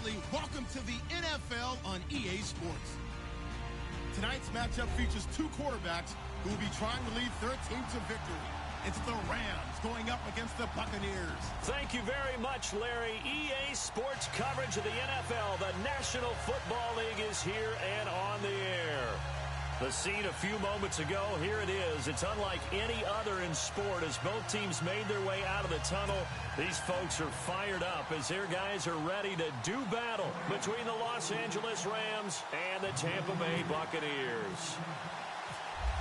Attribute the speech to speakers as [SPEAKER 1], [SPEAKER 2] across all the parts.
[SPEAKER 1] Ridley. Welcome to the NFL on EA Sports. Tonight's matchup features two quarterbacks who will be trying to lead their team to victory. It's the Rams going up against the Buccaneers.
[SPEAKER 2] Thank you very much, Larry. EA Sports coverage of the NFL. The National Football League is here and on the air. The scene a few moments ago, here it is. It's unlike any other in sport as both teams made their way out of the tunnel. These folks are fired up as their guys are ready to do battle between the Los Angeles Rams and the Tampa Bay Buccaneers.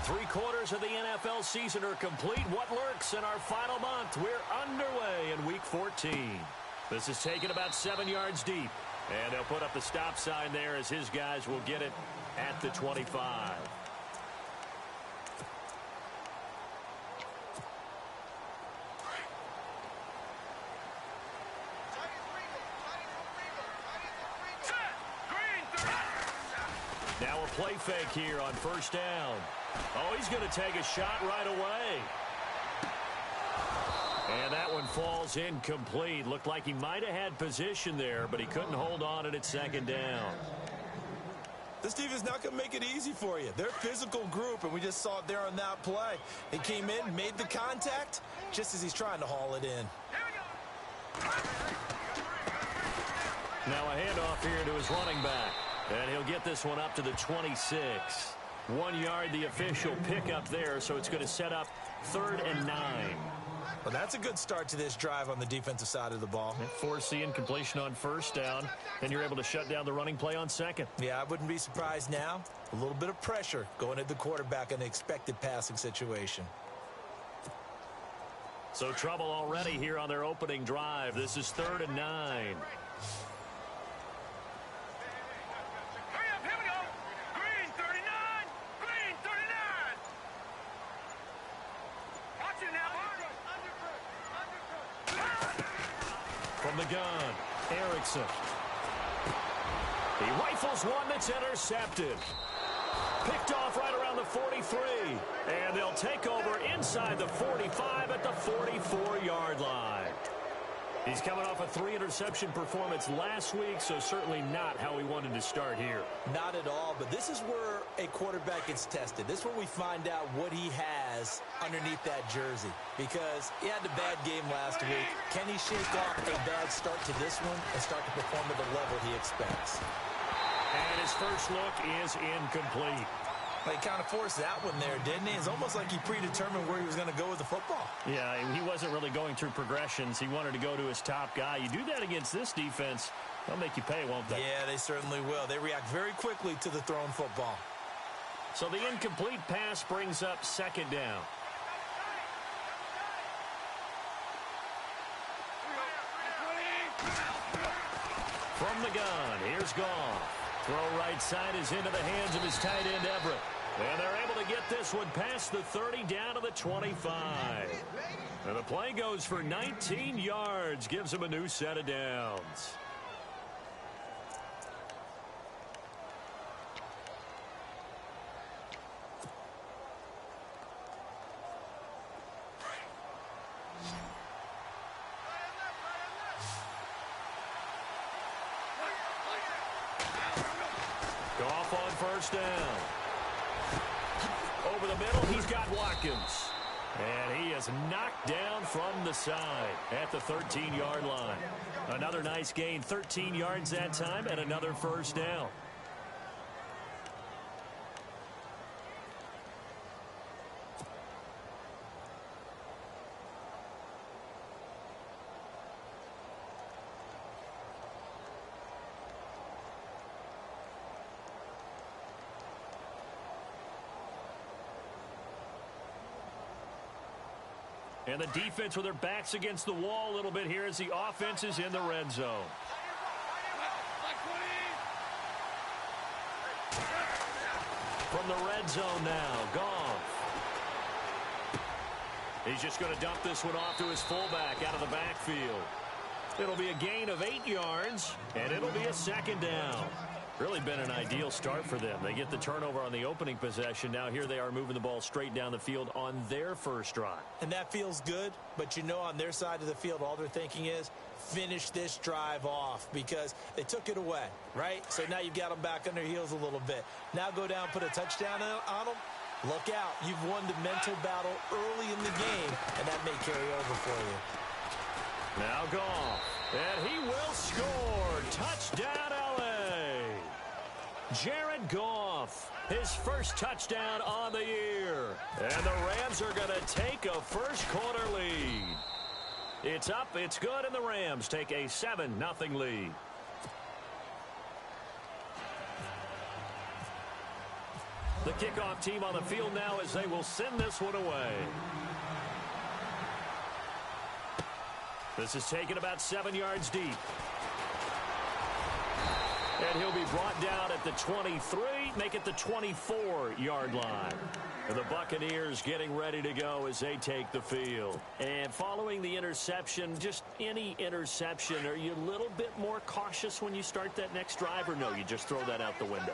[SPEAKER 2] 3/4 of the NFL season are complete. What lurks in our final month? We're underway in Week 14. This is taken about 7 yards deep. And they'll put up the stop sign there as his guys will get it at the 25. Now a play fake here on first down. Oh, he's going to take a shot right away. And that one falls incomplete. Looked like he might have had position there, but he couldn't hold on at second down.
[SPEAKER 3] This defense not going to make it easy for you. They're a physical group, and we just saw it there on that play. He came in, made the contact, just as he's trying to haul it in.
[SPEAKER 2] Now a handoff here to his running back. And he'll get this one up to the 26. 1 yard, the official pickup there, so it's going to set up 3rd and 9.
[SPEAKER 3] Well, that's a good start to this drive on the defensive side of the ball.
[SPEAKER 2] Force the incompletion on first down, and you're able to shut down the running play on second.
[SPEAKER 3] Yeah, I wouldn't be surprised now. A little bit of pressure going at the quarterback in an expected passing situation.
[SPEAKER 2] So trouble already here on their opening drive. This is 3rd and 9. From the gun, Erickson. He rifles one that's intercepted. Picked off right around the 43. And they'll take over inside the 45 at the 44-yard line. He's coming off a 3-interception performance last week, so certainly not how he wanted to start here.
[SPEAKER 3] Not at all, but this is where a quarterback gets tested. This is where we find out what he has underneath that jersey. Because he had a bad game last week. Can he shake off a bad start to this one and start to perform at the level he expects?
[SPEAKER 2] And his first look is incomplete.
[SPEAKER 3] He kind of forced that one there, didn't he? It's almost like he predetermined where he was going to go with the football.
[SPEAKER 2] Yeah, he wasn't really going through progressions. He wanted to go to his top guy. You do that against this defense, they'll make you pay, won't they?
[SPEAKER 3] Yeah, they certainly will. They react very quickly to the thrown football.
[SPEAKER 2] So the incomplete pass brings up 2nd down. From the gun, here's Goff. Throw right side is into the hands of his tight end, Everett. And they're able to get this one past the 30 down to the 25. And the play goes for 19 yards, gives him a new set of downs. Goff on first down. Over the middle, he's got Watkins. And he is knocked down from the side at the 13-yard line. Another nice gain, 13 yards that time, and another first down. And the defense with their backs against the wall a little bit here as the offense is in the red zone. From the red zone now, Goff. He's just going to dump this one off to his fullback out of the backfield. It'll be a gain of 8 yards, and it'll be a 2nd down. Really been an ideal start for them. They get the turnover on the opening possession. Now here they are moving the ball straight down the field on their first drive.
[SPEAKER 3] And that feels good, but you know on their side of the field, all they're thinking is finish this drive off because they took it away, right? So now you've got them back on their heels a little bit. Now go down, put a touchdown on them. Look out. You've won the mental battle early in the game, and that may carry over for you.
[SPEAKER 2] Now Goff, and he will score. Touchdown, L.A. Jared Goff, his first touchdown on the year. And the Rams are going to take a first-quarter lead. It's up, it's good, and the Rams take a 7-0 lead. The kickoff team on the field now as they will send this one away. This is taken about 7 yards deep. And he'll be brought down at the 23, make it the 24-yard line. And the Buccaneers getting ready to go as they take the field. And following the interception, just any interception, are you a little bit more cautious when you start that next drive, or no, you just throw that out the window?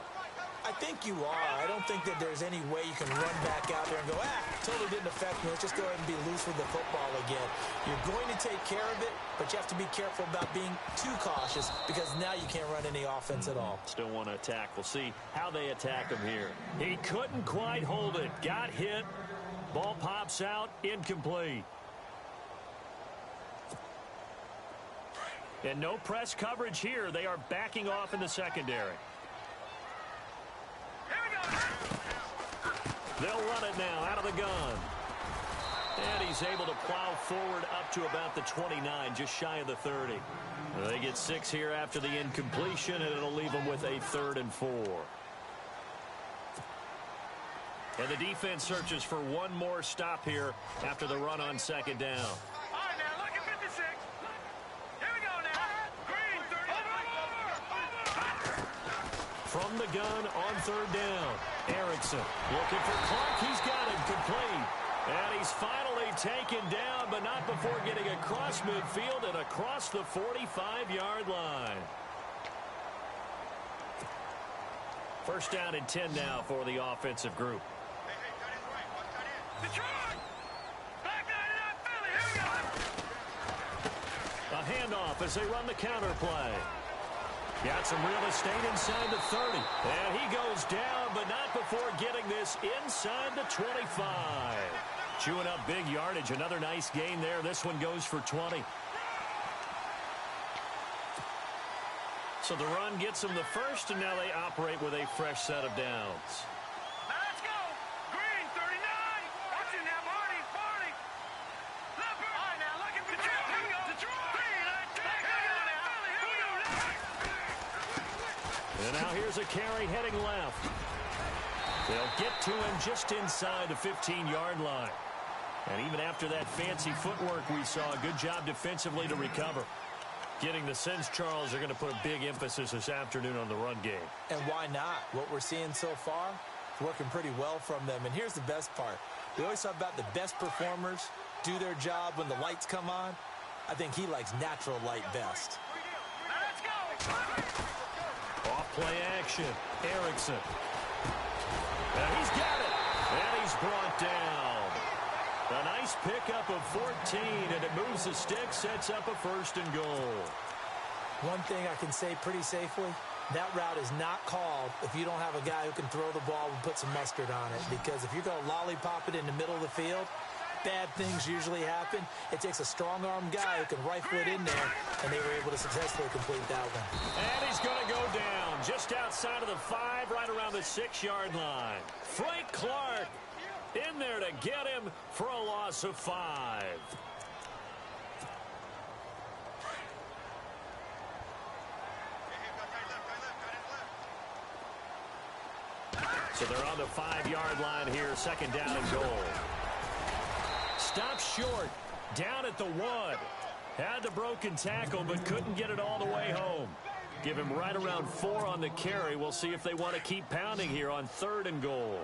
[SPEAKER 3] I think you are. I don't think that there's any way you can run back out there and go, totally didn't affect me. Let's just go ahead and be loose with the football again. You're going to take care of it, but you have to be careful about being too cautious because now you can't run any offense at all.
[SPEAKER 2] Still want to attack. We'll see how they attack him here. He couldn't quite hold it. Got hit. Ball pops out. Incomplete. And no press coverage here. They are backing off in the secondary. They'll run it now out of the gun. And he's able to plow forward up to about the 29, just shy of the 30. They get 6 here after the incompletion, and it'll leave them with a 3rd and 4. And the defense searches for one more stop here after the run on 2nd down.
[SPEAKER 4] All right, now, look at 56. Here we go now. Green, 30.
[SPEAKER 2] From the gun on 3rd down. Erickson looking for Clark. He's got it complete. And he's finally taken down, but not before getting across midfield and across the 45-yard line. First down and 10 now for the offensive group.
[SPEAKER 4] Detroit! Back 99 Philly. Here we go.
[SPEAKER 2] A handoff as they run the counter play. Got some real estate inside the 30. And he goes down, but not before getting this inside the 25. Chewing up big yardage. Another nice gain there. This one goes for 20. So the run gets them the first, and now they operate with a fresh set of downs.
[SPEAKER 4] Now let's go. Green, 39. Watch it now, Marty. Leopard. All right, now look at Detroit. Here we go. Detroit. Green, back now. Philly. Here we go.
[SPEAKER 2] And now here's a carry heading left. They'll get to him just inside the 15-yard line. And even after that fancy footwork we saw, a good job defensively to recover. Getting the sense, Charles, are going to put a big emphasis this afternoon on the run game.
[SPEAKER 3] And why not? What we're seeing so far, it's working pretty well from them. And here's the best part. We always talk about the best performers do their job when the lights come on. I think he likes natural light best.
[SPEAKER 4] Now let's go.
[SPEAKER 2] Off play action. Erickson. And he's got it. And he's brought down. A nice pickup of 14, and it moves the stick, sets up a 1st and goal.
[SPEAKER 3] One thing I can say pretty safely, that route is not called if you don't have a guy who can throw the ball and put some mustard on it. Because if you're going to lollipop it in the middle of the field, bad things usually happen. It takes a strong-arm guy who can rifle it in there, and they were able to successfully complete that one.
[SPEAKER 2] And he's going to go down just outside of the 5, right around the 6-yard line. Frank Clark in there to get him for a loss of 5. So they're on the 5-yard line here, 2nd down and goal. Stopped short, down at the 1. Had the broken tackle, but couldn't get it all the way home. Give him right around 4 on the carry. We'll see if they want to keep pounding here on 3rd and goal.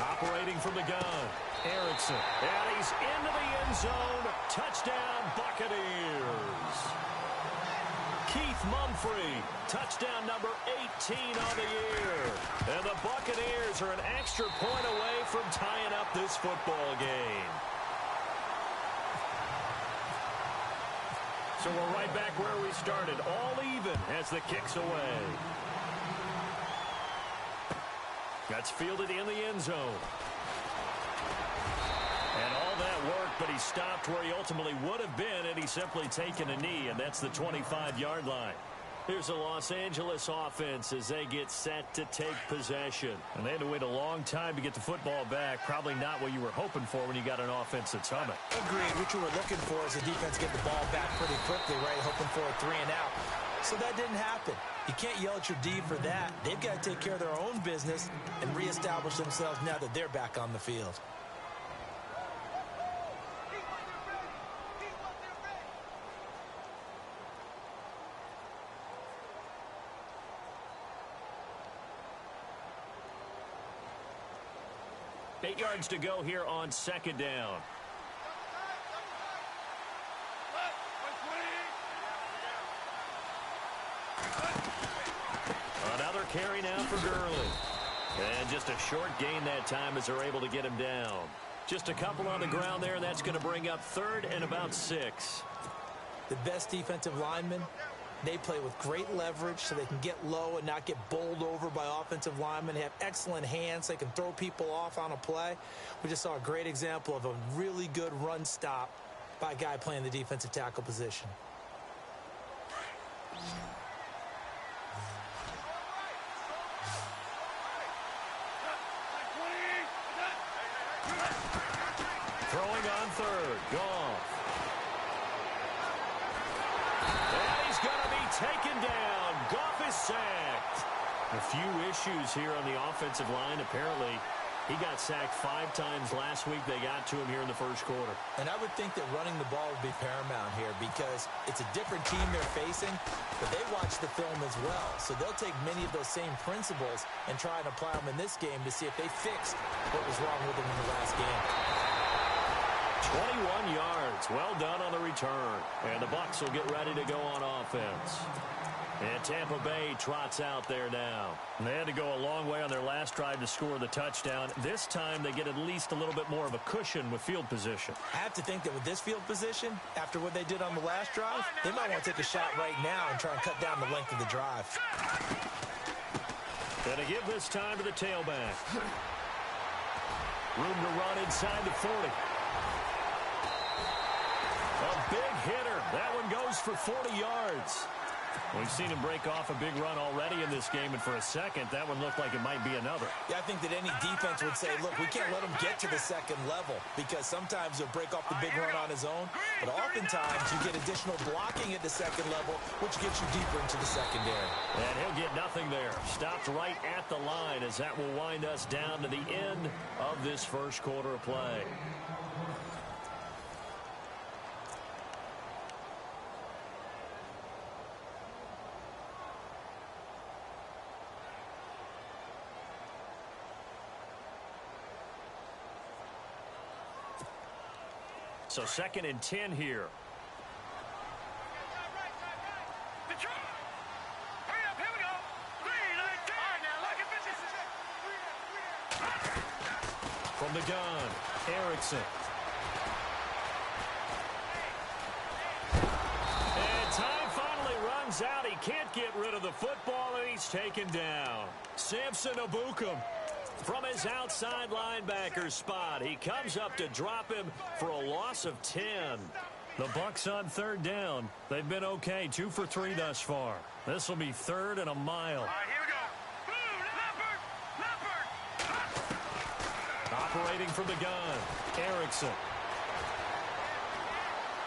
[SPEAKER 2] Operating from the gun, Erickson. And he's into the end zone. Touchdown, Buccaneers. Mumphrey. Touchdown number 18 on the year. And the Buccaneers are an extra point away from tying up this football game. So we're right back where we started, all even as the kick's away. That's fielded in the end zone. And all that work, but he stopped where he ultimately would have been had he simply taken a knee, and that's the 25-yard line. Here's the Los Angeles offense as they get set to take possession. And they had to wait a long time to get the football back. Probably not what you were hoping for when you got an offense that's humming.
[SPEAKER 3] Agreed. What you were looking for is the defense get the ball back pretty quickly, right? Hoping for a 3 and out. So that didn't happen. You can't yell at your D for that. They've got to take care of their own business and reestablish themselves now that they're back on the field.
[SPEAKER 2] Eight yards to go here on second down. Another carry now for Gurley. And just a short gain that time as they're able to get him down. Just a couple on the ground there, and that's going to bring up third and about 6.
[SPEAKER 3] The best defensive linemen, they play with great leverage so they can get low and not get bowled over by offensive linemen. They have excellent hands. They can throw people off on a play. We just saw a great example of a really good run stop by a guy playing the defensive tackle position.
[SPEAKER 2] Throwing on third. Goff. And he's going to be taken down. Goff is sacked. A few issues here on the offensive line. Apparently, he got sacked 5 times last week. They got to him here in the first quarter.
[SPEAKER 3] And I would think that running the ball would be paramount here because it's a different team they're facing, but they watch the film as well. So they'll take many of those same principles and try and apply them in this game to see if they fixed what was wrong with them in the last game.
[SPEAKER 2] 21 yards. Well done on the return. And the Bucs will get ready to go on offense. And Tampa Bay trots out there now. And they had to go a long way on their last drive to score the touchdown. This time they get at least a little bit more of a cushion with field position.
[SPEAKER 3] I have to think that with this field position, after what they did on the last drive, they might want to take a shot right now and try and cut down the length of the drive.
[SPEAKER 2] Gonna give this time to the tailback. Room to run inside the 40. A big hitter. That one goes for 40 yards. We've seen him break off a big run already in this game, and for a second, that one looked like it might be another.
[SPEAKER 3] Yeah, I think that any defense would say, look, we can't let him get to the second level because sometimes he'll break off the big run on his own, but oftentimes you get additional blocking at the second level, which gets you deeper into the secondary.
[SPEAKER 2] And he'll get nothing there. Stopped right at the line as that will wind us down to the end of this first quarter of play. So 2nd and 10 here.
[SPEAKER 4] Hurry up, here we go. 3, 19. All right, now look at this.
[SPEAKER 2] From the gun, Erickson. And time finally runs out. He can't get rid of the football, and he's taken down. Samson Abukum. From his outside linebacker spot, he comes up to drop him for a loss of 10. The Bucs on 3rd down. They've been okay, 2 for 3 thus far. This will be 3rd and a mile.
[SPEAKER 4] All right, here we go. Leopard.
[SPEAKER 2] Operating from the gun, Erickson.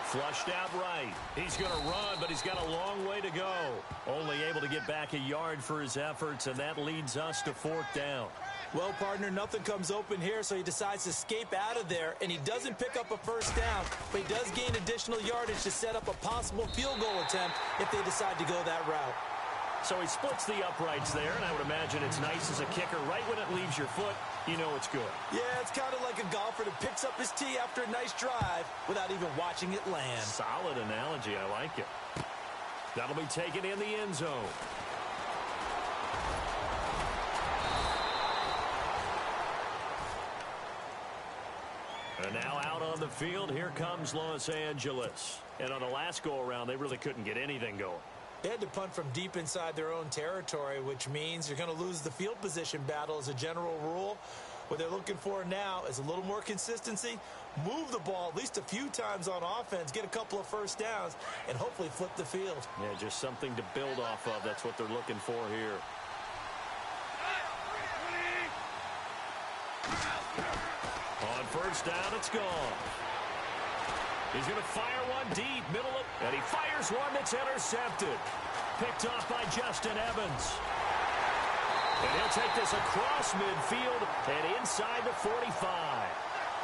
[SPEAKER 2] Flushed out right. He's going to run, but he's got a long way to go. Only able to get back a yard for his efforts, and that leads us to 4th down.
[SPEAKER 3] Well, partner, nothing comes open here, so he decides to escape out of there, and he doesn't pick up a first down, but he does gain additional yardage to set up a possible field goal attempt if they decide to go that route.
[SPEAKER 2] So he splits the uprights there, and I would imagine it's nice as a kicker. Right when it leaves your foot, you know it's good.
[SPEAKER 3] Yeah, it's kind of like a golfer that picks up his tee after a nice drive without even watching it land.
[SPEAKER 2] Solid analogy. I like it. That'll be taken in the end zone. And now out on the field, here comes Los Angeles. And on the last go-around, they really couldn't get anything going.
[SPEAKER 3] They had to punt from deep inside their own territory, which means you're going to lose the field position battle as a general rule. What they're looking for now is a little more consistency, move the ball at least a few times on offense, get a couple of first downs, and hopefully flip the field.
[SPEAKER 2] Yeah, just something to build off of. That's what they're looking for here. On first down, it's gone. He's going to fire one deep, middle of, and he fires one that's intercepted. Picked off by Justin Evans. And he'll take this across midfield and inside the 45.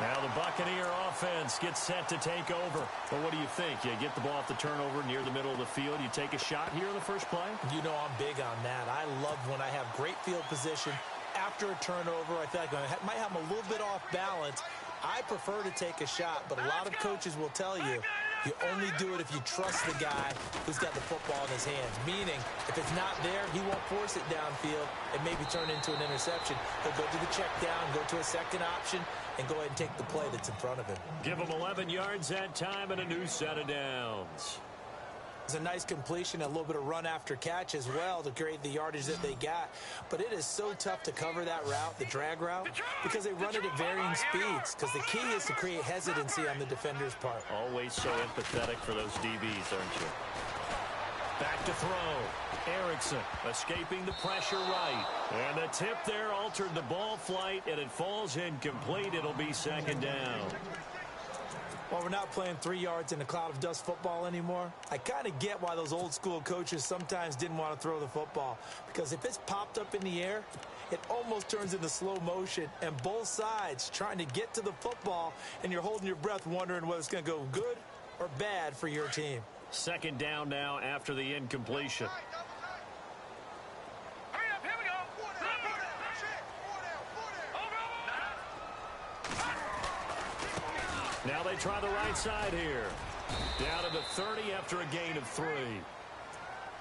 [SPEAKER 2] Now the Buccaneer offense gets set to take over. But what do you think? You get the ball off the turnover near the middle of the field. You take a shot here in the first play?
[SPEAKER 3] You know I'm big on that. I love when I have great field position after a turnover. I feel like I might have them a little bit off balance. I prefer to take a shot, but a lot of coaches will tell you you only do it if you trust the guy who's got the football in his hands. Meaning, if it's not there, he won't force it downfield and maybe turn into an interception. He'll go to the check down, go to a second option, and go ahead and take the play that's in front of him.
[SPEAKER 2] Give him 11 yards that time and a new set of downs.
[SPEAKER 3] It's a nice completion, a little bit of run after catch as well to create the yardage that they got. But it is so tough to cover that route, the drag route, because they run it at varying speeds. Because the key is to create hesitancy on the defender's part.
[SPEAKER 2] Always so empathetic for those DBs, aren't you? Back to throw. Erickson escaping the pressure right. And the tip there altered the ball flight, and it falls incomplete. It'll be second down.
[SPEAKER 3] Well, we're not playing 3 yards in a cloud of dust football anymore. I kind of get why those old school coaches sometimes didn't want to throw the football. Because if it's popped up in the air, it almost turns into slow motion. And both sides trying to get to the football, and you're holding your breath wondering whether it's going to go good or bad for your team.
[SPEAKER 2] Second down now after the incompletion.
[SPEAKER 4] Hurry up, here we go.
[SPEAKER 2] Now they try the right side here. Down to the 30 after a gain of 3.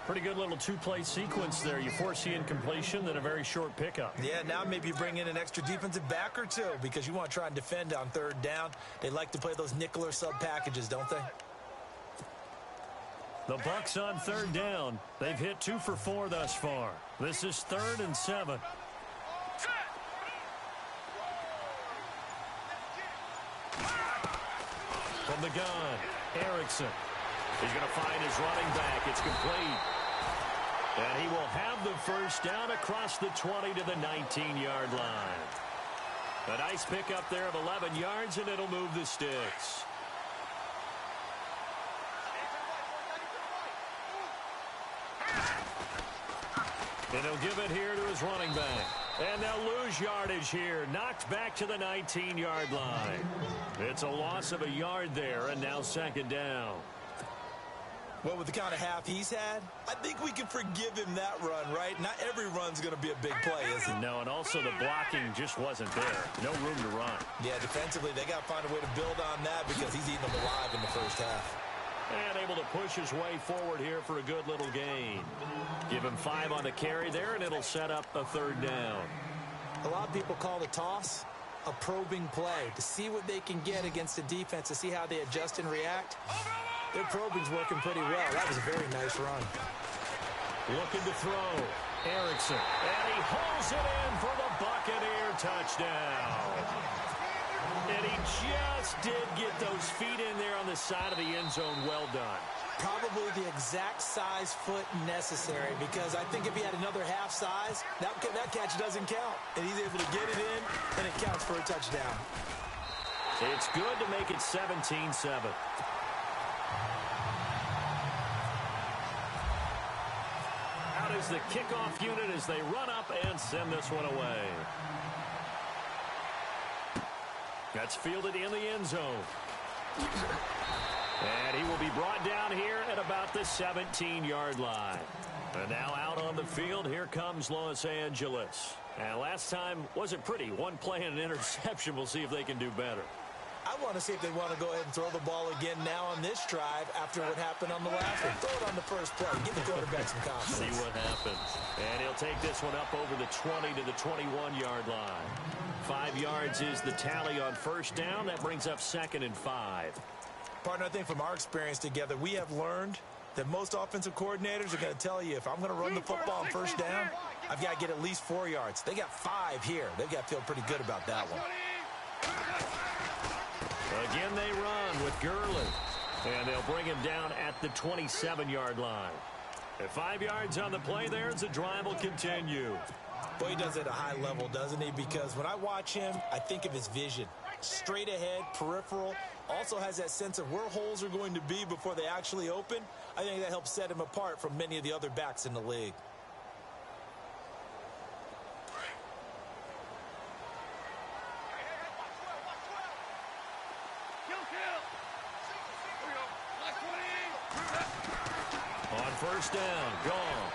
[SPEAKER 2] Pretty good little two-play sequence there. You force the incompletion, then a very short pickup.
[SPEAKER 3] Yeah, now maybe you bring in an extra defensive back or two because you want to try and defend on third down. They like to play those nickel or sub packages, don't they?
[SPEAKER 2] The Bucs on third down. They've hit 2 for 4 thus far. This is 3rd and 7. From the gun, Erickson. He's going to find his running back. It's complete. And he will have the first down across the 20 to the 19-yard line. A nice pickup there of 11 yards, and it'll move the sticks. And he'll give it here to his running back. And they'll lose yardage here. Knocked back to the 19-yard line. It's a loss of a yard there, and now second down.
[SPEAKER 3] Well, with the kind of half he's had, I think we can forgive him that run, right? Not every run's going to be a big play, is it?
[SPEAKER 2] No, and also the blocking just wasn't there. No room to run.
[SPEAKER 3] Yeah, defensively, they got to find a way to build on that because he's eating them alive in the first half.
[SPEAKER 2] And able to push his way forward here for a good little gain. Give him 5 on the carry there, and it'll set up a third down.
[SPEAKER 3] A lot of people call the toss a probing play to see what they can get against the defense, to see how they adjust and react. Their probing's working pretty well. That was a very nice run.
[SPEAKER 2] Looking to throw. Erickson. And he hauls it in for the Buccaneer touchdown. And he just did get those feet in there on the side of the end zone. Well done.
[SPEAKER 3] Probably the exact size foot necessary, because I think if he had another half size, that catch doesn't count. And he's able to get it in, and it counts for a touchdown.
[SPEAKER 2] It's good to make it 17-7. Out is the kickoff unit as they run up and send this one away. That's fielded in the end zone. And he will be brought down here at about the 17-yard line. And now out on the field, here comes Los Angeles. And last time wasn't pretty. One play and an interception. We'll see if they can do better.
[SPEAKER 3] I want to see if they want to go ahead and throw the ball again now on this drive after what happened on the last one. Throw it on the first play. Give the quarterback some confidence.
[SPEAKER 2] See what happens. And he'll take this one up over the 20 to the 21-yard line. 5 yards is the tally on first down. That brings up 2nd and 5.
[SPEAKER 3] Partner, I think from our experience together, we have learned that most offensive coordinators are going to tell you, if I'm going to run the football on first down, I've got to get at least 4 yards. They got 5 here. They've got to feel pretty good about that one.
[SPEAKER 2] Again, they run with Gurley. And they'll bring him down at the 27-yard line. At 5 yards on the play there, the drive will continue.
[SPEAKER 3] Boy, he does it at a high level, doesn't he? Because when I watch him, I think of his vision. Straight ahead, peripheral. Also has that sense of where holes are going to be before they actually open. I think that helps set him apart from many of the other backs in the league.
[SPEAKER 2] On first down, gone.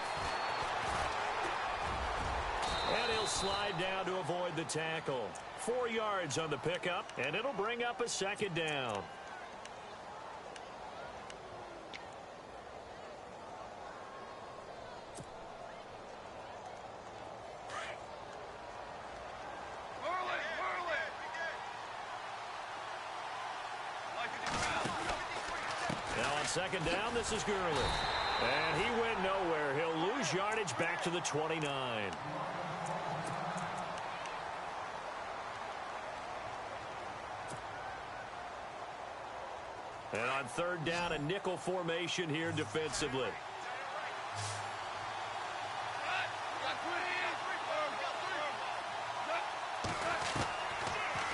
[SPEAKER 2] And he'll slide down to avoid the tackle. 4 yards on the pickup, and it'll bring up a 2nd down. Now on 2nd down, this is Gurley. And he went nowhere. He'll lose yardage back to the 29. And on 3rd down, a nickel formation here defensively.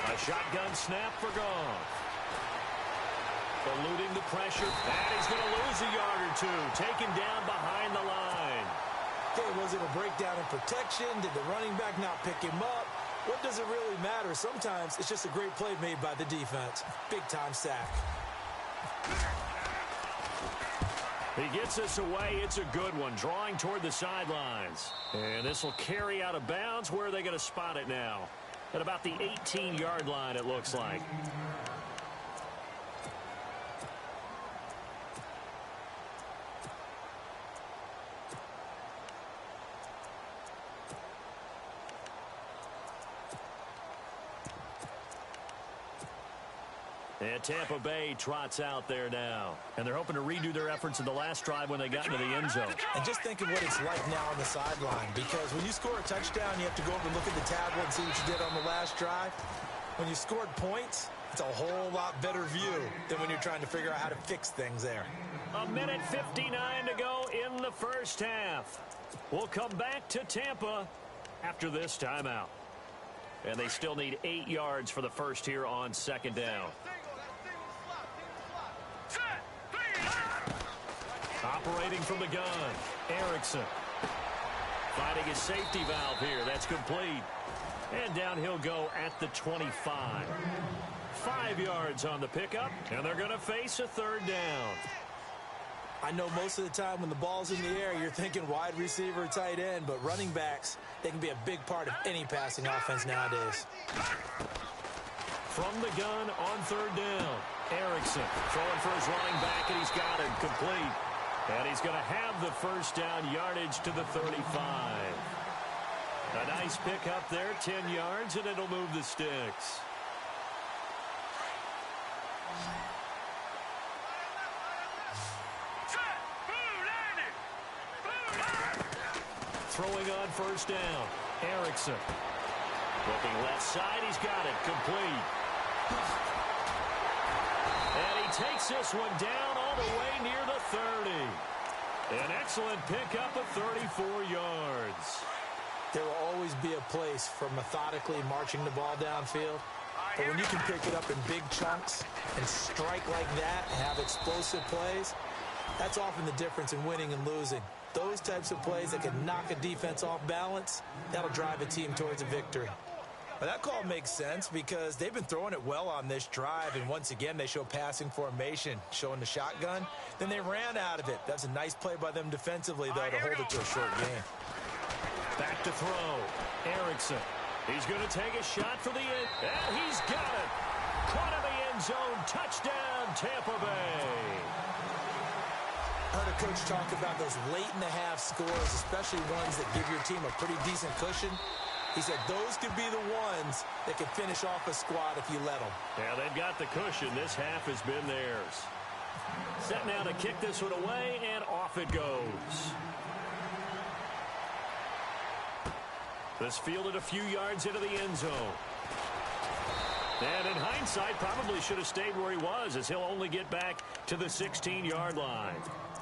[SPEAKER 2] A shotgun snap for Goff. Eluding the pressure, and he's going to lose a yard or 2. Taken down behind the line.
[SPEAKER 3] Okay, was it a breakdown in protection? Did the running back not pick him up? What does it really matter? Sometimes it's just a great play made by the defense. Big-time sack.
[SPEAKER 2] He gets this away. It's a good one, drawing toward the sidelines. And this will carry out of bounds. Where are they going to spot it now? At about the 18-yard line, it looks like. And Tampa Bay trots out there now. And they're hoping to redo their efforts in the last drive when they got into the end zone.
[SPEAKER 3] And just think of what it's like now on the sideline. Because when you score a touchdown, you have to go over and look at the tablet and see what you did on the last drive. When you scored points, it's a whole lot better view than when you're trying to figure out how to fix things there.
[SPEAKER 2] 1:59 to go in the first half. We'll come back to Tampa after this timeout. And they still need 8 yards for the first here on 2nd down. Operating from the gun, Erickson. Finding his safety valve here. That's complete. And down he'll go at the 25. 5 yards on the pickup, and they're going to face a 3rd down.
[SPEAKER 3] I know most of the time when the ball's in the air, you're thinking wide receiver, tight end, but running backs, they can be a big part of any passing offense nowadays.
[SPEAKER 2] From the gun on 3rd down, Erickson throwing for his running back, and he's got it complete. And he's going to have the first down, yardage to the 35. A nice pickup there, 10 yards, and it'll move the sticks. Throwing on first down, Erickson. Looking left side, he's got it, complete. And he takes this one down all the way near the 30. An excellent pickup of 34 yards.
[SPEAKER 3] There will always be a place for methodically marching the ball downfield. But when you can pick it up in big chunks and strike like that and have explosive plays, that's often the difference in winning and losing. Those types of plays that can knock a defense off balance, that'll drive a team towards a victory. But that call makes sense because they've been throwing it well on this drive, and once again they show passing formation, showing the shotgun. Then they ran out of it. That's a nice play by them defensively, though, to hold it to a short game.
[SPEAKER 2] Back to throw. Erickson. He's going to take a shot for the end. And he's got it. Caught in the end end zone. Touchdown, Tampa Bay.
[SPEAKER 3] I heard a coach talk about those late-in-the-half scores, especially ones that give your team a pretty decent cushion. He said those could be the ones that could finish off a squad if you let them.
[SPEAKER 2] Yeah, they've got the cushion. This half has been theirs. Set now to kick this one away, and off it goes. This fielded a few yards into the end zone. And in hindsight, probably should have stayed where he was, as he'll only get back to the 16-yard line.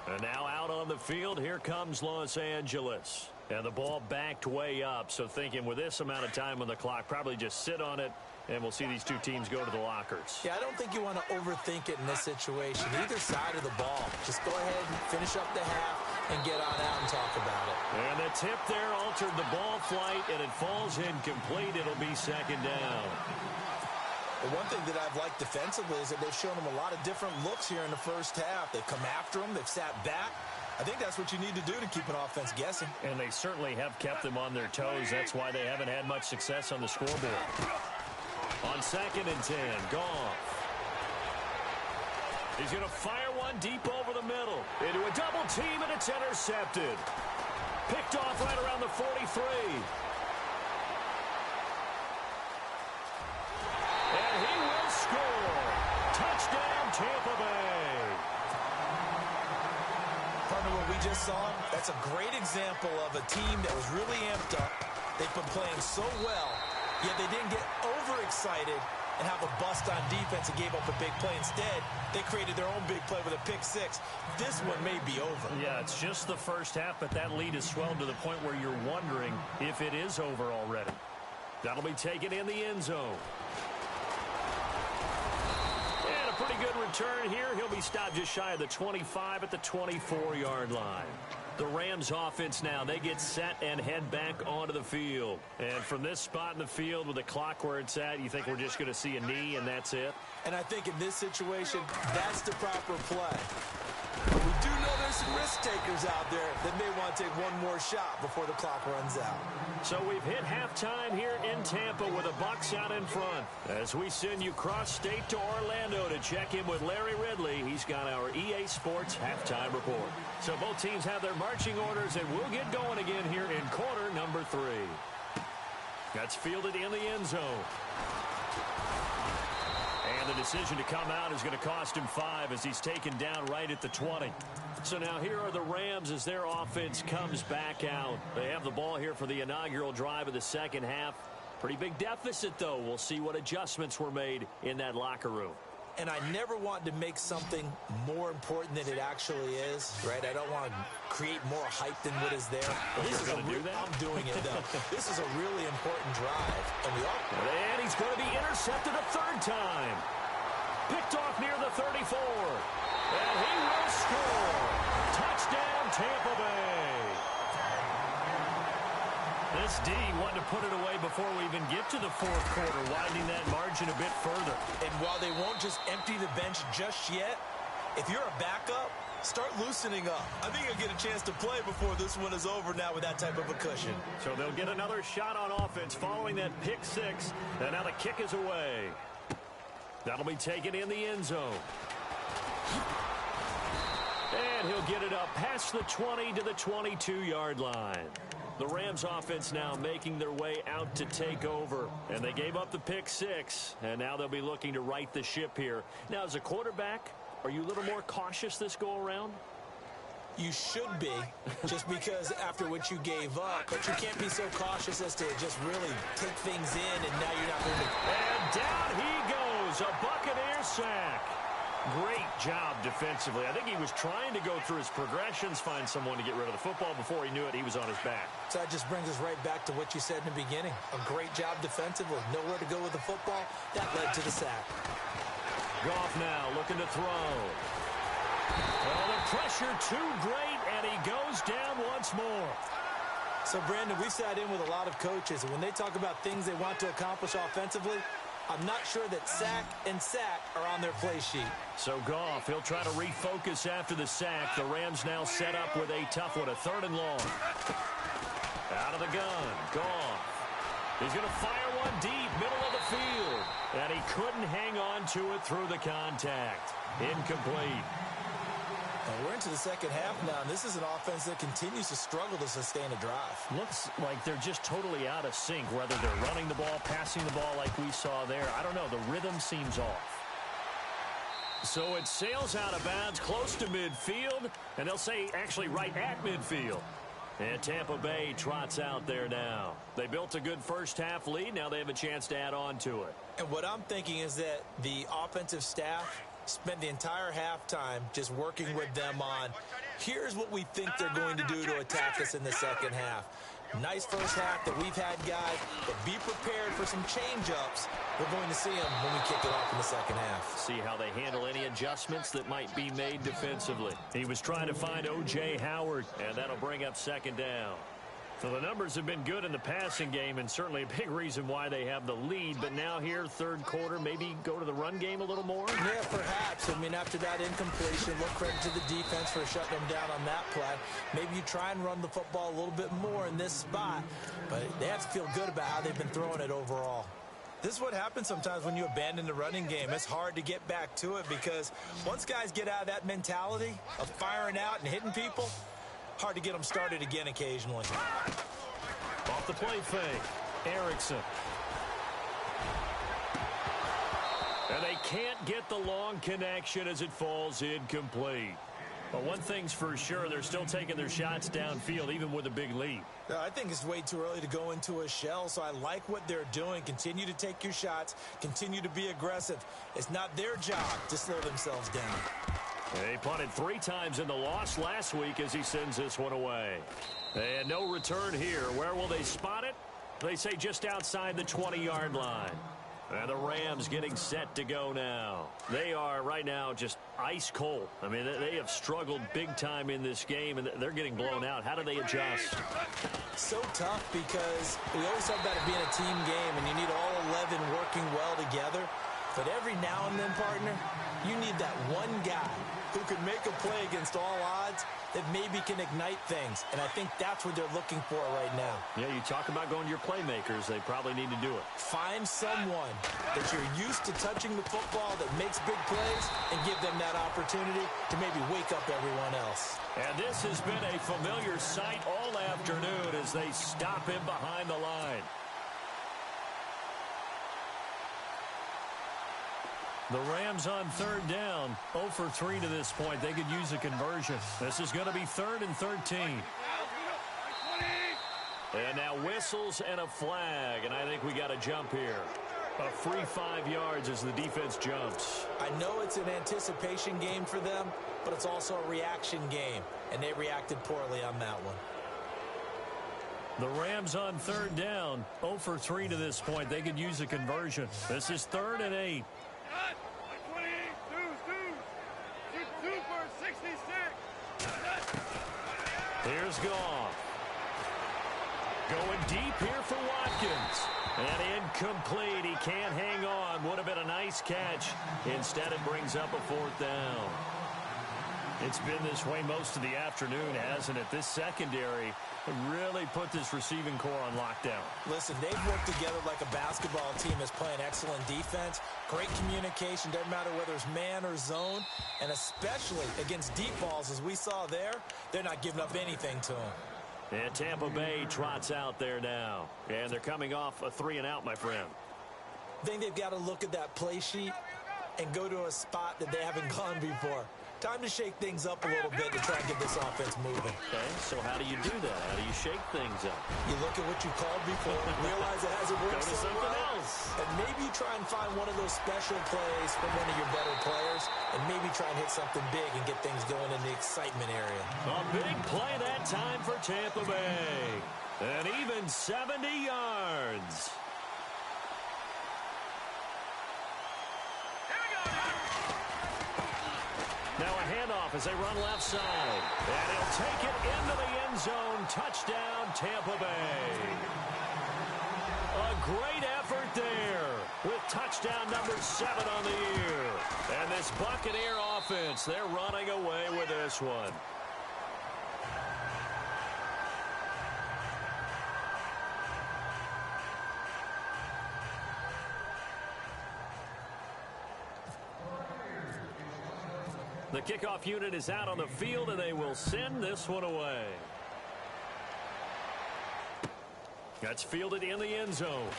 [SPEAKER 2] And now out on the field, here comes Los Angeles. And the ball backed way up, so thinking with this amount of time on the clock, probably just sit on it, and we'll see these two teams go to the lockers.
[SPEAKER 3] Yeah, I don't think you want to overthink it in this situation. Either side of the ball. Just go ahead and finish up the half and get on out and talk about it.
[SPEAKER 2] And the tip there altered the ball flight, and it falls incomplete. It'll be second down.
[SPEAKER 3] The one thing that I've liked defensively is that they've shown them a lot of different looks here in the first half. They've come after them. They've sat back. I think that's what you need to do to keep an offense guessing.
[SPEAKER 2] And they certainly have kept them on their toes. That's why they haven't had much success on the scoreboard. On 2nd and 10, Goff. He's going to fire one deep over the middle. Into a double team, and it's intercepted. Picked off right around the 43. And he will score. Touchdown, Tampa Bay.
[SPEAKER 3] Partner, what we just saw, that's a great example of a team that was really amped up. They've been playing so well, yet they didn't get overexcited and have a bust on defense and gave up a big play. Instead, they created their own big play with a pick six. This one may be over.
[SPEAKER 2] Yeah, it's just the first half, but that lead has swelled to the point where you're wondering if it is over already. That'll be taken in the end zone. And a pretty good return here. He'll be stopped just shy of the 25 at the 24-yard line. The Rams offense now, they get set and head back onto the field. And from this spot in the field with the clock where it's at, you think we're just going to see a knee and that's it?
[SPEAKER 3] And I think in this situation, that's the proper play. But we do know there's some risk takers out there that may want to take one more shot before the clock runs out.
[SPEAKER 2] So we've hit halftime here in Tampa with the Bucs out in front. As we send you cross-state to Orlando to check in with Larry Ridley. He's got our EA Sports halftime report. So both teams have their marching orders, and we'll get going again here in quarter number 3. That's fielded in the end zone. And the decision to come out is going to cost him 5 as he's taken down right at the 20. So now here are the Rams as their offense comes back out. They have the ball here for the inaugural drive of the second half. Pretty big deficit, though. We'll see what adjustments were made in that locker room.
[SPEAKER 3] And I never want to make something more important than it actually is, right? I don't want to create more hype than what is there.
[SPEAKER 2] This is going to do that?
[SPEAKER 3] I'm doing it, though. This is a really important drive.
[SPEAKER 2] And he's going to be intercepted a third time. Picked off near the 34. And he will score. Touchdown, Tampa Bay. This D wanted to put it away before we even get to the fourth quarter, widening that margin a bit further.
[SPEAKER 3] And while they won't just empty the bench just yet, if you're a backup, start loosening up. I think you'll get a chance to play before this one is over now with that type of a cushion.
[SPEAKER 2] So they'll get another shot on offense following that pick six. And now the kick is away. That'll be taken in the end zone. And he'll get it up past the 20 to the 22-yard line. The Rams offense now making their way out to take over. And they gave up the pick six. And now they'll be looking to right the ship here. Now, as a quarterback, are you a little more cautious this go-around?
[SPEAKER 3] You should be, just because after what you gave up. But you can't be so cautious as to just really take things in, and now you're not going to...
[SPEAKER 2] And down he goes, a Buccaneers sack. Great job defensively. I think he was trying to go through his progressions, find someone to get rid of the football. Before he knew it, he was on his back.
[SPEAKER 3] So that just brings us right back to what you said in the beginning. A great job defensively. Nowhere to go with the football. That led to the sack.
[SPEAKER 2] Goff now looking to throw. Well, the pressure too great, and he goes down once more.
[SPEAKER 3] So, Brandon, we sat in with a lot of coaches, and when they talk about things they want to accomplish offensively, I'm not sure that sack and sack are on their play sheet.
[SPEAKER 2] So Goff, he'll try to refocus after the sack. The Rams now set up with a tough one, a 3rd and long. Out of the gun, Goff. He's going to fire one deep, middle of the field. And he couldn't hang on to it through the contact. Incomplete.
[SPEAKER 3] And we're into the second half now, and this is an offense that continues to struggle to sustain a drive.
[SPEAKER 2] Looks like they're just totally out of sync, whether they're running the ball, passing the ball like we saw there. I don't know. The rhythm seems off. So it sails out of bounds close to midfield, and they'll say actually right at midfield. And Tampa Bay trots out there now. They built a good first-half lead. Now they have a chance to add on to it.
[SPEAKER 3] And what I'm thinking is that the offensive staff spent the entire halftime just working with them on, here's what we think they're going to do to attack us in the second half. Nice first half that we've had, guys, but be prepared for some change-ups. We're going to see them when we kick it off in the second half.
[SPEAKER 2] See how they handle any adjustments that might be made defensively. He was trying to find O.J. Howard, and that'll bring up second down. So the numbers have been good in the passing game, and certainly a big reason why they have the lead. But now here, third quarter, maybe go to the run game a little more?
[SPEAKER 3] Yeah, perhaps. I mean, after that incompletion, look credit to the defense for shutting them down on that play. Maybe you try and run the football a little bit more in this spot. But they have to feel good about how they've been throwing it overall. This is what happens sometimes when you abandon the running game. It's hard to get back to it because once guys get out of that mentality of firing out and hitting people, hard to get them started again occasionally.
[SPEAKER 2] Off the play fake, Erickson. And they can't get the long connection as it falls incomplete. But one thing's for sure, they're still taking their shots downfield, even with a big lead.
[SPEAKER 3] I think it's way too early to go into a shell, so I like what they're doing. Continue to take your shots. Continue to be aggressive. It's not their job to slow themselves down.
[SPEAKER 2] He punted 3 times in the loss last week as he sends this one away. And no return here. Where will they spot it? They say just outside the 20-yard line. And the Rams getting set to go now. They are right now just ice cold. I mean, they have struggled big time in this game, and they're getting blown out. How do they adjust?
[SPEAKER 3] So tough because we always talk about it being a team game, and you need all 11 working well together. But every now and then, partner, you need that one guy who can make a play against all odds that maybe can ignite things. And I think that's what they're looking for right now.
[SPEAKER 2] Yeah, you talk about going to your playmakers. They probably need to do it.
[SPEAKER 3] Find someone that you're used to touching the football that makes big plays and give them that opportunity to maybe wake up everyone else.
[SPEAKER 2] And this has been a familiar sight all afternoon as they stop him behind the line. The Rams on third down, 0 for 3 to this point. They could use a conversion. This is going to be 3rd and 13. And now whistles and a flag, and I think we got a jump here. A free 5 yards as the defense jumps.
[SPEAKER 3] I know it's an anticipation game for them, but it's also a reaction game, and they reacted poorly on that one.
[SPEAKER 2] The Rams on third down, 0 for 3 to this point. They could use a conversion. This is 3rd and 8. Here's Goff. Going deep here for Watkins. And incomplete. He can't hang on. Would have been a nice catch. Instead, it brings up a 4th down. It's been this way most of the afternoon, hasn't it? This secondary really put this receiving core on lockdown.
[SPEAKER 3] Listen, they've worked together like a basketball team is playing excellent defense. Great communication, doesn't matter whether it's man or zone. And especially against deep balls, as we saw there, they're not giving up anything to them.
[SPEAKER 2] And Tampa Bay trots out there now. And they're coming off a 3 and out, my friend.
[SPEAKER 3] I think they've got to look at that play sheet and go to a spot that they haven't gone before. Time to shake things up a little bit to try and get this offense moving.
[SPEAKER 2] Okay, so how do you do that? How do you shake things up?
[SPEAKER 3] You look at what you called before, realize it hasn't worked
[SPEAKER 2] Go to
[SPEAKER 3] so
[SPEAKER 2] something
[SPEAKER 3] well,
[SPEAKER 2] else.
[SPEAKER 3] and maybe you try and find one of those special plays from one of your better players, and maybe try and hit something big and get things going in the excitement area.
[SPEAKER 2] A big play that time for Tampa Bay. And even 70 yards. Now a handoff as they run left side. And he'll take it into the end zone. Touchdown, Tampa Bay. A great effort there with touchdown number 7 on the year. And this Buccaneer offense, they're running away with this one. The kickoff unit is out on the field, and they will send this one away. That's fielded in the end zone.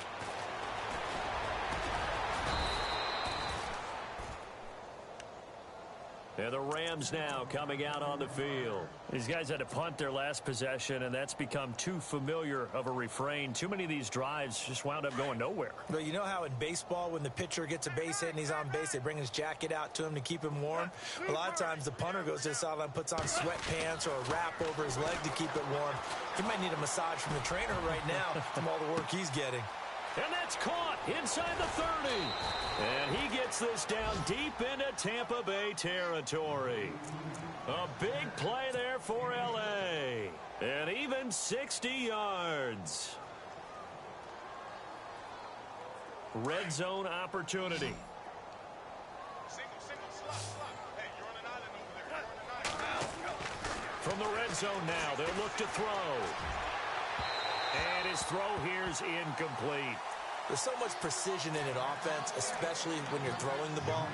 [SPEAKER 2] And the Rams now coming out on the field. These guys had to punt their last possession, and that's become too familiar of a refrain. Too many of these drives just wound up going nowhere.
[SPEAKER 3] But you know how in baseball, when the pitcher gets a base hit and he's on base, they bring his jacket out to him to keep him warm? A lot of times the punter goes to the sideline, puts on sweatpants or a wrap over his leg to keep it warm. He might need a massage from the trainer right now from all the work he's getting.
[SPEAKER 2] And that's caught inside the 30. And he gets this down deep into Tampa Bay territory. A big play there for L.A. And even 60 yards. Red zone opportunity. From the red zone now, they'll look to throw. And his throw here's incomplete.
[SPEAKER 3] There's so much precision in an offense, especially when you're throwing the ball.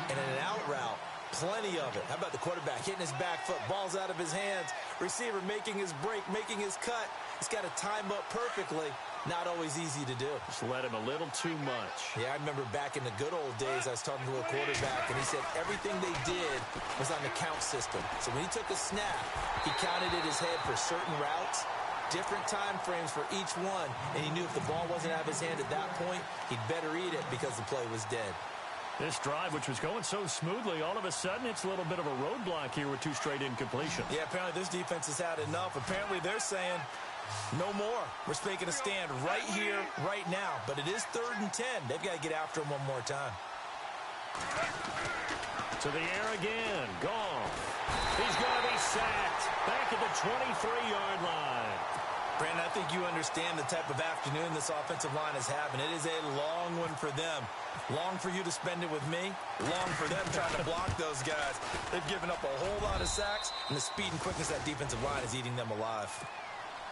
[SPEAKER 3] And in an out route, plenty of it. How about the quarterback hitting his back foot, ball's out of his hands, receiver making his break, making his cut. He's got to time up perfectly. Not always easy to do.
[SPEAKER 2] Just let him a little too much.
[SPEAKER 3] Yeah, I remember back in the good old days, I was talking to a quarterback, and he said everything they did was on the count system. So when he took a snap, he counted in his head for certain routes, different time frames for each one, and he knew if the ball wasn't out of his hand at that point, he'd better eat it because the play was dead.
[SPEAKER 2] This drive, which was going so smoothly, all of a sudden it's a little bit of a roadblock here with 2 straight incompletions.
[SPEAKER 3] Yeah, apparently this defense has had enough. Apparently they're saying no more. We're taking a stand right here, right now. But it is 3rd and 10. They've got to get after him one more time.
[SPEAKER 2] To the air again. Gone. He's going to be sacked. Back at the 23-yard line.
[SPEAKER 3] Brandon, I think you understand the type of afternoon this offensive line is having. It is a long one for them. Long for you to spend it with me. Long for them trying to block those guys. They've given up a whole lot of sacks, and the speed and quickness of that defensive line is eating them alive.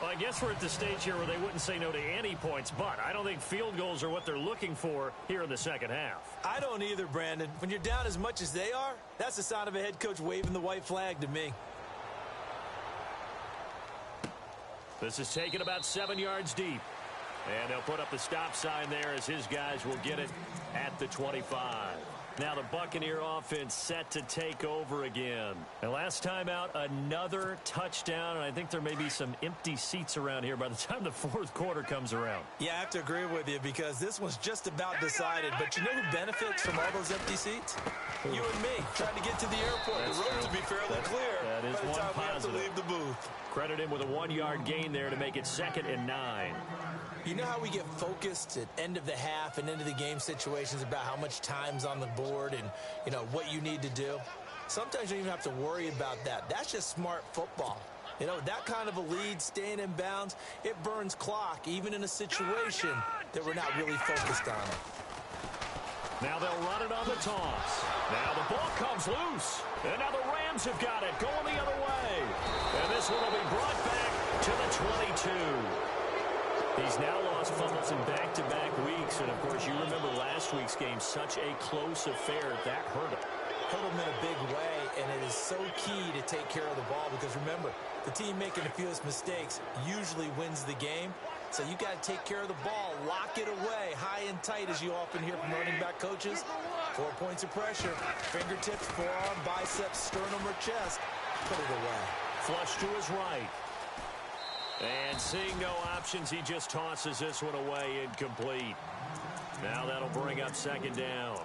[SPEAKER 2] Well, I guess we're at the stage here where they wouldn't say no to any points, but I don't think field goals are what they're looking for here in the second half.
[SPEAKER 3] I don't either, Brandon. When you're down as much as they are, that's the sign of a head coach waving the white flag to me.
[SPEAKER 2] This is taken about 7 yards deep. And they'll put up the stop sign there as his guys will get it at the 25. Now the Buccaneer offense set to take over again. And last time out, another touchdown, and I think there may be some empty seats around here by the time the 4th quarter comes around.
[SPEAKER 3] Yeah, I have to agree with you because this one's just about decided. But you know who benefits from all those empty seats? You and me, trying to get to the airport.
[SPEAKER 2] That's
[SPEAKER 3] the road
[SPEAKER 2] true.
[SPEAKER 3] to be fairly clear
[SPEAKER 2] That is
[SPEAKER 3] by the
[SPEAKER 2] one
[SPEAKER 3] time we have to
[SPEAKER 2] positive.
[SPEAKER 3] leave the booth.
[SPEAKER 2] Credit him with a 1-yard gain there to make it 2nd and 9.
[SPEAKER 3] You know how we get focused at end of the half and end of the game situations about how much time's on the board and, you know, what you need to do? Sometimes you don't even have to worry about that. That's just smart football. You know, that kind of a lead, staying in bounds, it burns clock, even in a situation that we're not really focused on it.
[SPEAKER 2] Now they'll run it on the toss. Now the ball comes loose. And now the Rams have got it going the other way. And this one will be brought back to the 22. He's now lost fumbles in back-to-back weeks. And, of course, you remember last week's game, such a close affair. That hurt him.
[SPEAKER 3] Hurt him in a big way, and it is so key to take care of the ball because, remember, the team making the fewest mistakes usually wins the game. So you got to take care of the ball, lock it away, high and tight, as you often hear from running back coaches. 4 points of pressure, fingertips, forearm, biceps, sternum, or chest. Put it away.
[SPEAKER 2] Flush to his right. And seeing no options, he just tosses this one away, incomplete. Now that'll bring up 2nd down.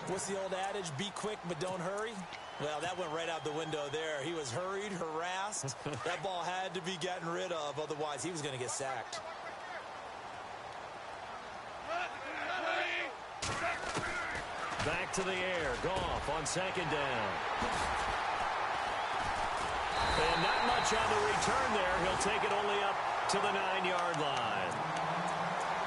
[SPEAKER 3] What's the old adage? Be quick, but don't hurry. Well, that went right out the window there. He was hurried, harassed. That ball had to be gotten rid of, otherwise he was going to get sacked.
[SPEAKER 2] Back to the air. Goff on 2nd down. And not much on the return there. He'll take it only up to the 9-yard line.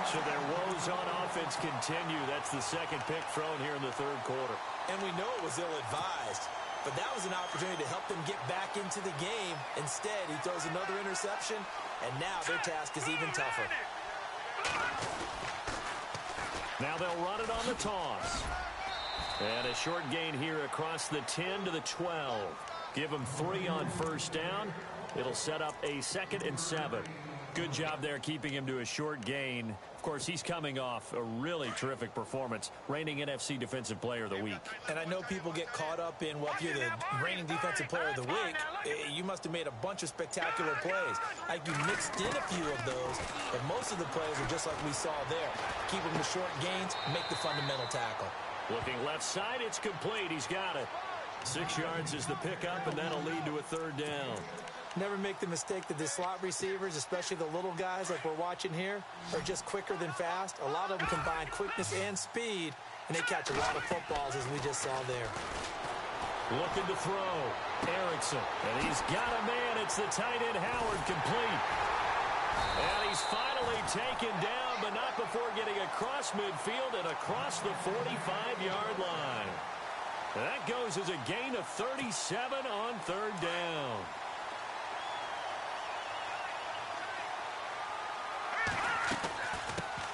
[SPEAKER 2] So their woes on offense continue. That's the 2nd pick thrown here in the 3rd quarter.
[SPEAKER 3] And we know it was ill-advised, but that was an opportunity to help them get back into the game. Instead, he throws another interception, and now their task is even tougher.
[SPEAKER 2] Now they'll run it on the toss. And a short gain here across the 10 to the 12. Give him 3 on first down. It'll set up a 2nd and 7. Good job there keeping him to a short gain. Of course, he's coming off a really terrific performance, reigning NFC Defensive Player of the Week.
[SPEAKER 3] And I know people get caught up in, well, if you're the reigning Defensive Player of the Week, you must have made a bunch of spectacular plays. Like you mixed in a few of those, but most of the plays are just like we saw there. Keep them to short gains, make the fundamental tackle. Looking left side, it's complete. He's got it. 6 yards is the pickup, and that'll lead to a 3rd down. Never make the mistake that the slot receivers, especially the little guys like we're watching here, are just quicker than fast. A lot of them combine quickness and speed, and they catch a lot of footballs, as we just saw there. Looking to throw. Erickson. And he's got a man. It's the tight end Howard, complete. And he's finally taken down, but not before getting across midfield and across the 45-yard line. That goes as a gain of 37 on 3rd down.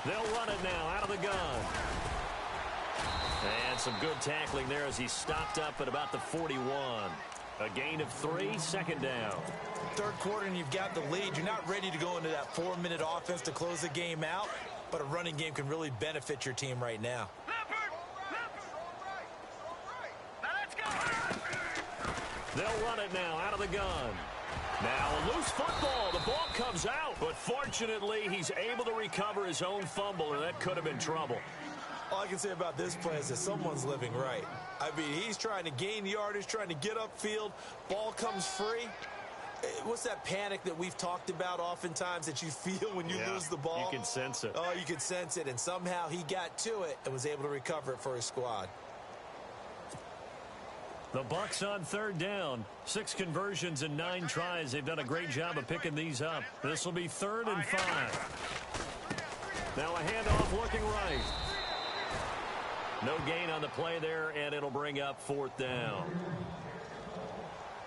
[SPEAKER 3] They'll run it now out of the gun. And some good tackling there as he stopped up at about the 41. A gain of 3, 2nd down. 3rd quarter and you've got the lead. You're not ready to go into that 4-minute offense to close the game out, but a running game can really benefit your team right now. They'll run it now out of the gun. Now a loose football. The ball comes out, but fortunately he's able to recover his own fumble, and that could have been trouble. All I can say about this play is that someone's living right. I mean, he's trying to gain yardage, trying to get upfield. Ball comes free. What's that panic that we've talked about oftentimes that you feel when you lose the ball? You can sense it. Oh, you can sense it, and somehow he got to it and was able to recover it for his squad. The Bucs on 3rd down. 6 conversions and 9 tries. They've done a great job of picking these up. This will be 3rd and 5. Now a handoff looking right. No gain on the play there, and it'll bring up 4th down.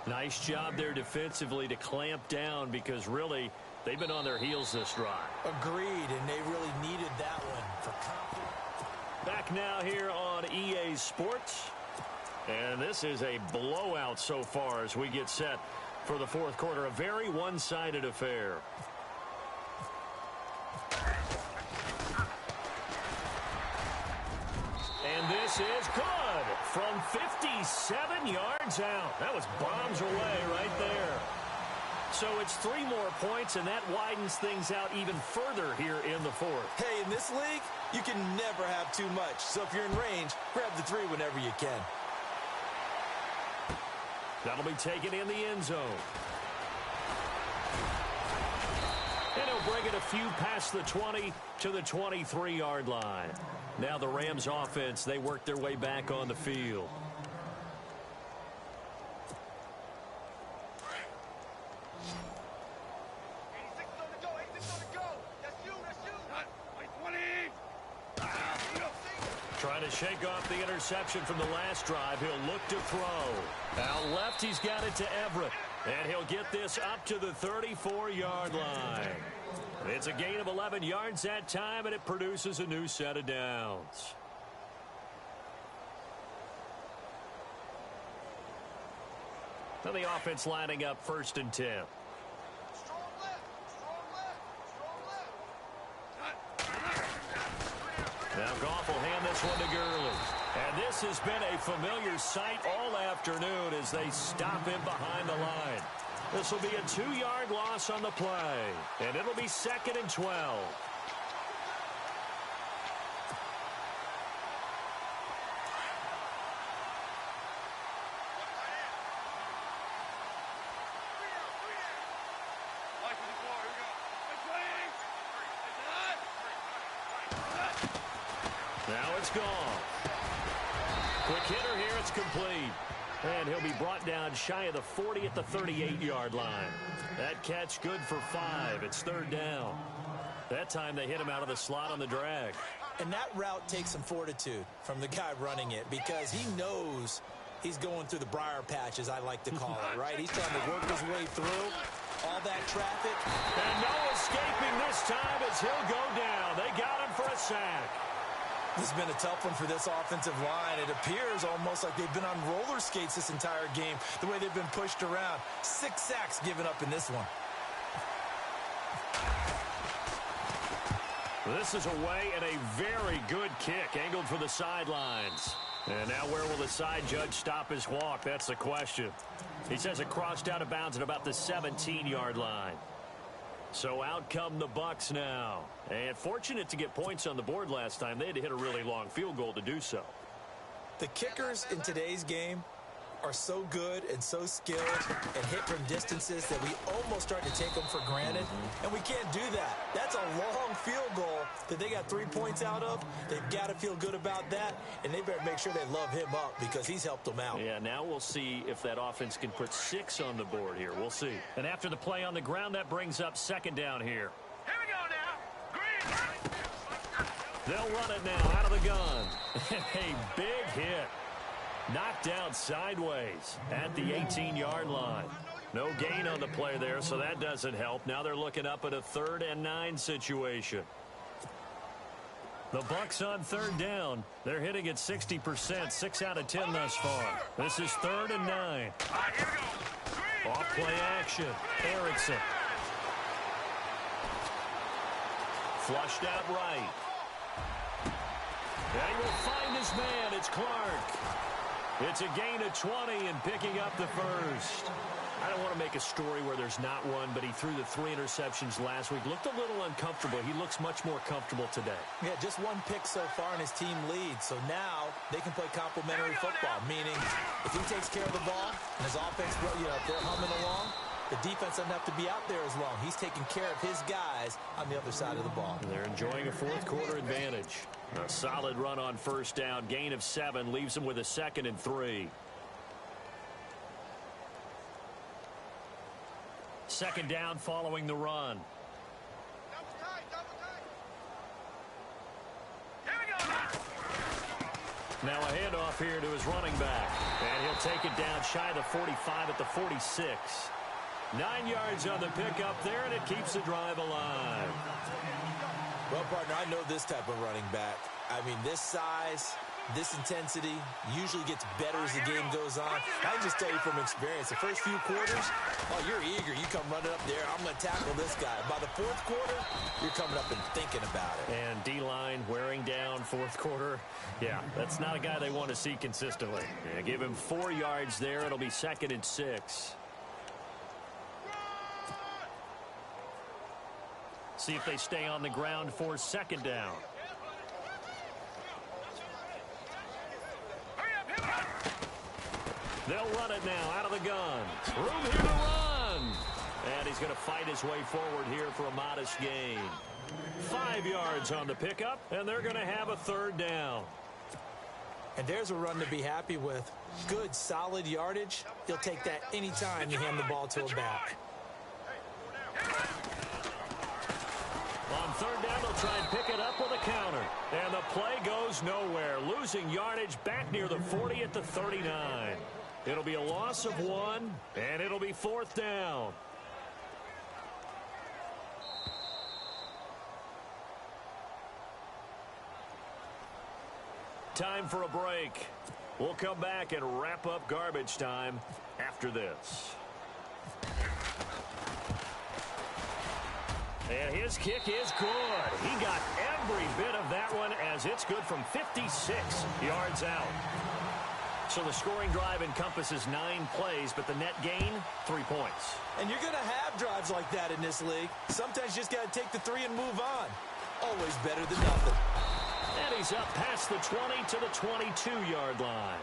[SPEAKER 3] Nice job there defensively to clamp down because really they've been on their heels this drive. Agreed, and they really needed that one for confidence. Back now here on EA Sports. And this is a blowout so far as we get set for the 4th quarter. A very one-sided affair. And this is good from 57 yards out. That was bombs away right there. So it's 3 more points, and that widens things out even further here in the 4th. Hey, in this league, you can never have too much. So if you're in range, grab the 3 whenever you can. That'll be taken in the end zone. And he'll bring it a few past the 20 to the 23-yard line. Now the Rams offense, they work their way back on the field. Trying to shake off the interception from the last drive. He'll look to throw. Out left, he's got it to Everett. And he'll get this up to the 34-yard line. It's a gain of 11 yards that time, and it produces a new set of downs. Now the offense lining up 1st and 10. Now Goff will hand this one to Gurley. And this has been a familiar sight all afternoon as they stop him behind the line. This will be a 2-yard loss on the play. And it'll be 2nd and 12. Now it's gone. Quick hitter here, it's complete. And he'll be brought down shy of the 40 at the 38-yard line. That catch good for 5. It's 3rd down. That time they hit him out of the slot on the drag. And that route takes some fortitude from the guy running it because he knows he's going through the briar patch, as I like to call it, right? He's trying to work his way through all that traffic. And no escaping this time as he'll go down. They got him for a sack. This has been a tough one for this offensive line. It appears almost like they've been on roller skates this entire game, the way they've been pushed around. 6 sacks given up in this one.
[SPEAKER 2] This is away and a very good kick angled for the sidelines. And now where will the side judge stop his walk? That's the question. He says it crossed out of bounds at about the 17-yard line. So out come the Bucs now. And fortunate to get points on the board last time. They had to hit a really long field goal to do so.
[SPEAKER 3] The kickers in today's game are so good and so skilled and hit from distances that we almost start to take them for granted. And we can't do that. That's a long field goal that they got 3 points out of. They've got to feel good about that, and they better make sure they love him up because he's helped them out.
[SPEAKER 2] Yeah, now we'll see if that offense can put 6 on the board here. We'll see. And after the play on the ground, that brings up second down here.
[SPEAKER 4] Here we go now. Green.
[SPEAKER 2] They'll run it now out of the gun. A big hit. Knocked down sideways at the 18-yard line. No gain on the play there, so that doesn't help. Now they're looking up at a 3rd and 9 situation. The Bucs on 3rd down. They're hitting at 60%, 6 out of 10 thus far. This is 3rd and 9.
[SPEAKER 4] All right, here we go. Green.
[SPEAKER 2] Off play action. Erickson. Flushed out right. And he will find his man. It's Clark. It's a gain of 20 and picking up the first. I don't want to make a story where there's not one, but he threw the 3 interceptions last week. Looked a little uncomfortable. He looks much more comfortable today.
[SPEAKER 3] Yeah, just 1 pick so far and his team leads. So now they can play complementary football, meaning if he takes care of the ball and his offense, if they're humming along, the defense doesn't have to be out there as long. He's taking care of his guys on the other side of the ball.
[SPEAKER 2] They're enjoying a 4th quarter advantage. A solid run on 1st down. Gain of 7 leaves them with a 2nd and 3. 2nd down following the run.
[SPEAKER 4] Here we go now.
[SPEAKER 2] Now a handoff here to his running back. And he'll take it down shy of the 45 at the 46. 9 yards on the pickup there, and it keeps the drive alive.
[SPEAKER 3] Well, partner, I know this type of running back. I mean, this size, this intensity usually gets better as the game goes on. I can just tell you from experience, the first few quarters, oh, you're eager. You come running up there. I'm going to tackle this guy. By the 4th quarter, you're coming up and thinking about it.
[SPEAKER 2] And D-line wearing down 4th quarter. Yeah, that's not a guy they want to see consistently. Yeah, give him 4 yards there. It'll be 2nd and 6. See if they stay on the ground for 2nd down. They'll run it now out of the gun. Room here to run. And he's going to fight his way forward here for a modest gain. 5 yards on the pickup, and they're going to have a 3rd down.
[SPEAKER 3] And there's a run to be happy with. Good, solid yardage. He'll take that anytime you hand the ball to a back.
[SPEAKER 2] On 3rd down, they'll try and pick it up with a counter. And the play goes nowhere. Losing yardage back near the 40 at the 39. It'll be a loss of 1, and it'll be 4th down. Time for a break. We'll come back and wrap up garbage time after this. And his kick is good. He got every bit of that one as it's good from 56 yards out. So the scoring drive encompasses 9 plays, but the net gain, 3 points.
[SPEAKER 3] And you're going to have drives like that in this league. Sometimes you just got to take the 3 and move on. Always better than nothing.
[SPEAKER 2] And he's up past the 20 to the 22-yard line.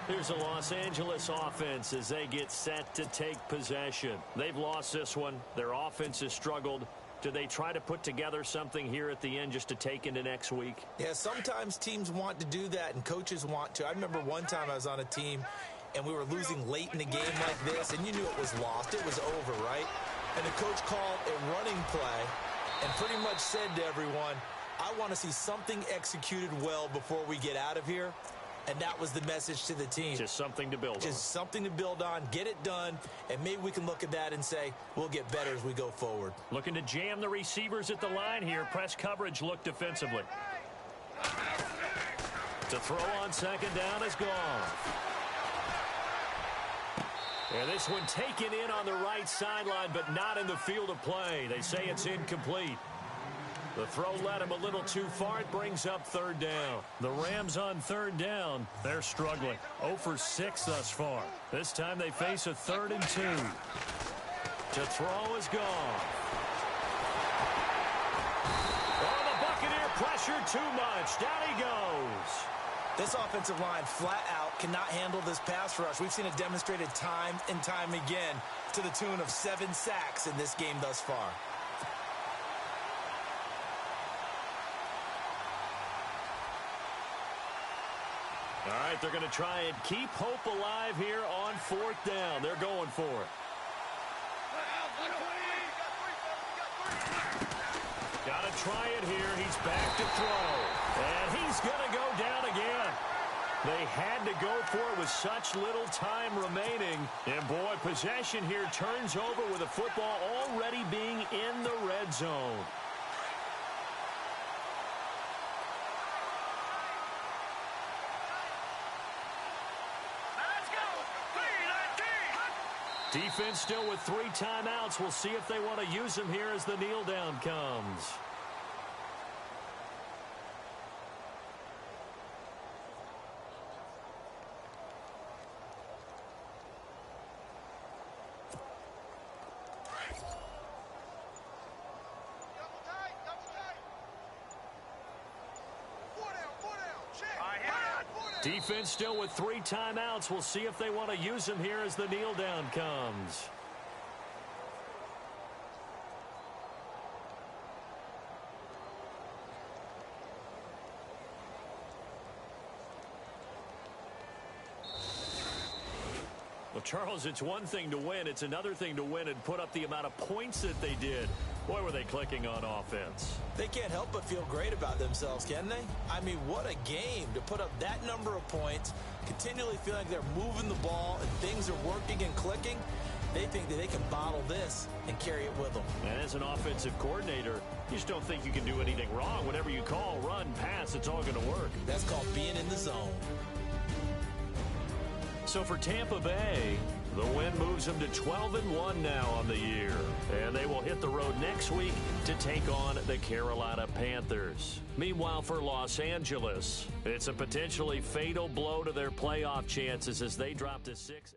[SPEAKER 2] Here's the Los Angeles offense as they get set to take possession. They've lost this one. Their offense has struggled. Do they try to put together something here at the end just to take into next week?
[SPEAKER 3] Yeah, sometimes teams want to do that and coaches want to. I remember one time I was on a team and we were losing late in the game like this, and you knew it was lost. It was over, right? And the coach called a running play and pretty much said to everyone, I want to see something executed well before we get out of here. And that was the message to the team.
[SPEAKER 2] Just something to build on.
[SPEAKER 3] Just something to build on, get it done, and maybe we can look at that and say, we'll get better as we go forward.
[SPEAKER 2] Looking to jam the receivers at the line here. Press coverage look defensively. To throw on second down is gone. And this one taken in on the right sideline, but not in the field of play. They say it's incomplete. The throw led him a little too far. It brings up third down. The Rams on third down. They're struggling. 0 for 6 thus far. This time they face a 3rd and 2. To throw is gone. Oh, the Buccaneer pressure too much. Down he goes.
[SPEAKER 3] This offensive line flat out cannot handle this pass rush. We've seen it demonstrated time and time again to the tune of 7 sacks in this game thus far.
[SPEAKER 2] All right, they're going to try and keep hope alive here on 4th down. They're going for it. Got to try it here. He's back to throw. And he's going to go down again. They had to go for it with such little time remaining. And, boy, possession here turns over with the football already being in the red zone. Defense still with 3 timeouts. We'll see if they want to use them here as the kneel down comes. Defense still with 3 timeouts. We'll see if they want to use them here as the kneel down comes. Well, Charles, it's one thing to win. It's another thing to win and put up the amount of points that they did. Boy, were they clicking on offense.
[SPEAKER 3] They can't help but feel great about themselves, can they? I mean, what a game to put up that number of points, continually feeling like they're moving the ball and things are working and clicking. They think that they can bottle this and carry it with them.
[SPEAKER 2] And as an offensive coordinator, you just don't think you can do anything wrong. Whatever you call, run, pass, it's all going to work.
[SPEAKER 3] That's called being in the zone.
[SPEAKER 2] So for Tampa Bay, the win moves them to 12-1 now on the year. And they will hit the road next week to take on the Carolina Panthers. Meanwhile, for Los Angeles, it's a potentially fatal blow to their playoff chances as they drop to 6.